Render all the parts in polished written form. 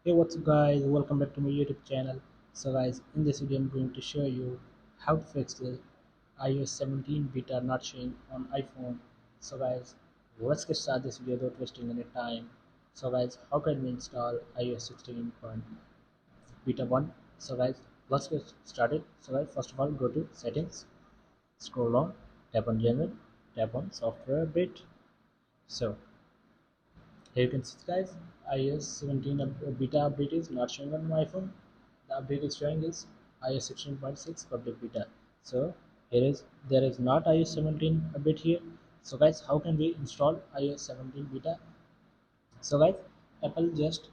Hey, what's up guys, welcome back to my YouTube channel. So guys, in this video I'm going to show you how to fix the iOS 17 beta not showing on iPhone. So guys, let's get started this video without wasting any time. So guys, how can we install iOS 16 beta 1? So guys, let's get started. So guys, first of all go to settings, scroll down, tap on general, tap on software update. So here you can see guys, iOS 17 beta update is not showing on my iPhone. The update is showing is iOS 16.6 public beta. So there is not iOS 17 update here. So guys, how can we install iOS 17 beta? So guys, Apple just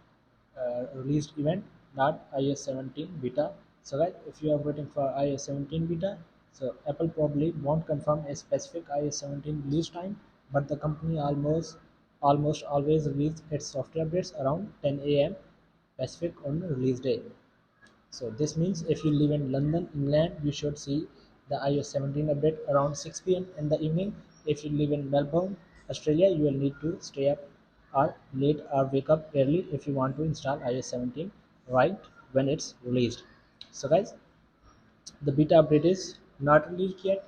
released event, not iOS 17 beta. So guys, if you are waiting for iOS 17 beta, so Apple probably won't confirm a specific iOS 17 release time, but the company almost always release its software updates around 10 a.m. Pacific on release day. So this means if you live in London, England, you should see the iOS 17 update around 6 p.m. in the evening. If you live in Melbourne, Australia, you will need to stay up or late or wake up early if you want to install iOS 17 right when it's released. So guys, the beta update is not released yet.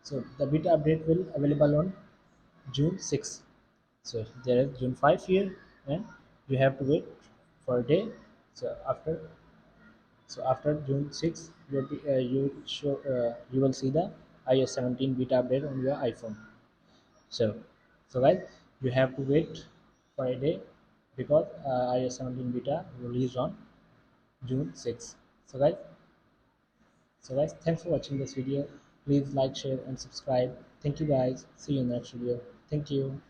So the beta update will available on June 6th. So there is June 5 here, and you have to wait for a day. So after June 6th, you will see the iOS 17 beta update on your iPhone. So so guys, you have to wait for a day because iOS 17 beta released on June 6th. So guys, thanks for watching this video. Please like, share, and subscribe. Thank you guys. See you in the next video. Thank you.